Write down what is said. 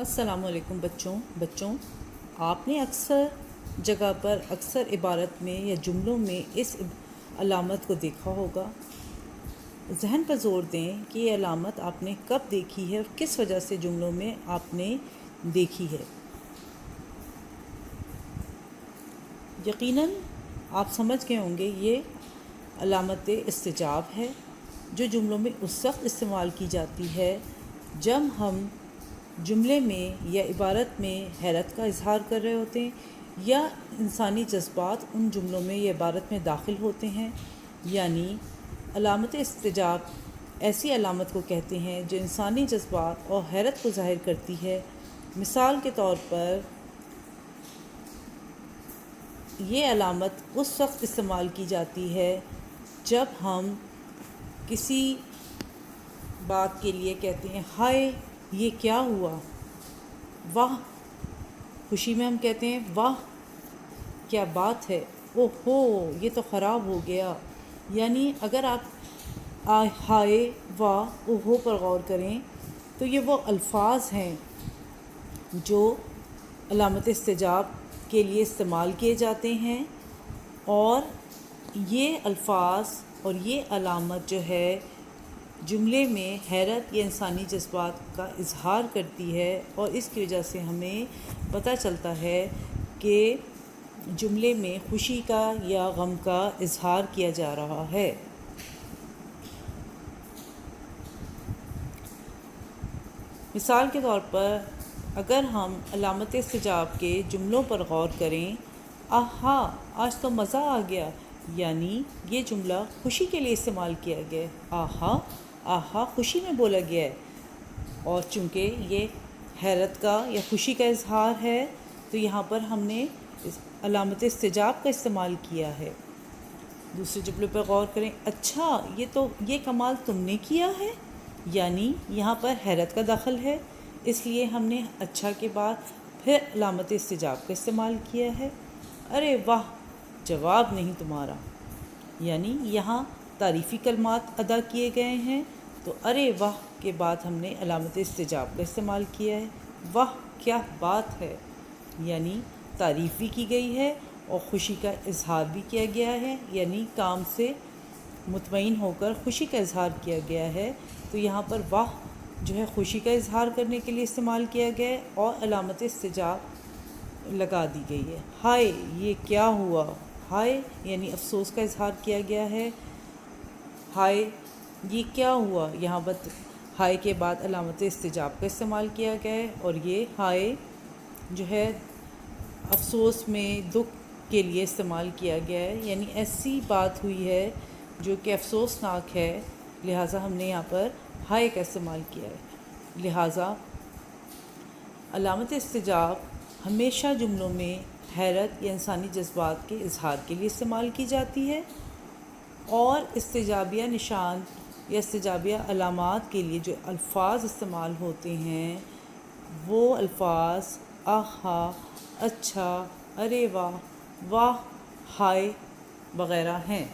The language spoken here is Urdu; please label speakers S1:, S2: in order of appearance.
S1: السلام علیکم بچوں آپ نے اکثر جگہ پر اکثر عبارت میں یا جملوں میں اس علامت کو دیکھا ہوگا۔ ذہن پر زور دیں کہ یہ علامت آپ نے کب دیکھی ہے اور کس وجہ سے جملوں میں آپ نے دیکھی ہے۔ یقیناً آپ سمجھ گئے ہوں گے یہ علامت استجاب ہے جو جملوں میں اس وقت استعمال کی جاتی ہے جب ہم جملے میں یا عبارت میں حیرت کا اظہار کر رہے ہوتے ہیں یا انسانی جذبات ان جملوں میں یا عبارت میں داخل ہوتے ہیں۔ یعنی علامت استجاب ایسی علامت کو کہتے ہیں جو انسانی جذبات اور حیرت کو ظاہر کرتی ہے۔ مثال کے طور پر یہ علامت اس وقت استعمال کی جاتی ہے جب ہم کسی بات کے لیے کہتے ہیں ہائے یہ کیا ہوا، واہ۔ خوشی میں ہم کہتے ہیں واہ کیا بات ہے، او ہو یہ تو خراب ہو گیا۔ یعنی اگر آپ ہائے واہ او ہو پر غور کریں تو یہ وہ الفاظ ہیں جو علامت استجاب کے لیے استعمال کیے جاتے ہیں، اور یہ الفاظ اور یہ علامت جو ہے جملے میں حیرت یا انسانی جذبات کا اظہار کرتی ہے، اور اس کی وجہ سے ہمیں پتہ چلتا ہے کہ جملے میں خوشی کا یا غم کا اظہار کیا جا رہا ہے۔ مثال کے طور پر اگر ہم علامت استجاب کے جملوں پر غور کریں، آہا آج تو مزہ آ گیا، یعنی یہ جملہ خوشی کے لیے استعمال کیا گیا ہے۔ آہا آہا خوشی میں بولا گیا ہے، اور چونکہ یہ حیرت کا یا خوشی کا اظہار ہے تو یہاں پر ہم نے علامت استجاب کا استعمال کیا ہے۔ دوسرے جملے پر غور کریں، اچھا یہ کمال تم نے کیا ہے، یعنی یہاں پر حیرت کا دخل ہے، اس لیے ہم نے اچھا کے بعد پھر علامت استجاب کا استعمال کیا ہے۔ ارے واہ جواب نہیں تمہارا، یعنی یہاں تعریفی کلمات ادا کیے گئے ہیں، تو ارے واہ کے بعد ہم نے علامت استجاب کا استعمال کیا ہے۔ واہ کیا بات ہے، یعنی تعریف بھی کی گئی ہے اور خوشی کا اظہار بھی کیا گیا ہے، یعنی کام سے مطمئن ہو کر خوشی کا اظہار کیا گیا ہے۔ تو یہاں پر واہ جو ہے خوشی کا اظہار کرنے کے لیے استعمال کیا گیا ہے اور علامت استجاب لگا دی گئی ہے۔ ہائے یہ کیا ہوا، ہائے یعنی افسوس کا اظہار کیا گیا ہے۔ ہائے یہ کیا ہوا، یہاں پر ہائے کے بعد علامت استجاب کا استعمال کیا گیا ہے، اور یہ ہائے جو ہے افسوس میں دکھ کے لیے استعمال کیا گیا ہے، یعنی ایسی بات ہوئی ہے جو کہ افسوسناک ہے، لہٰذا ہم نے یہاں پر ہائے کا استعمال کیا ہے۔ لہٰذا علامت استجاب ہمیشہ جملوں میں حیرت یا انسانی جذبات کے اظہار کے لیے استعمال کی جاتی ہے، اور استجابیہ نشان یا استجابیہ علامات کے لیے جو الفاظ استعمال ہوتے ہیں وہ الفاظ آہا، اچھا، ارے واہ، واہ، ہائے وغیرہ ہیں۔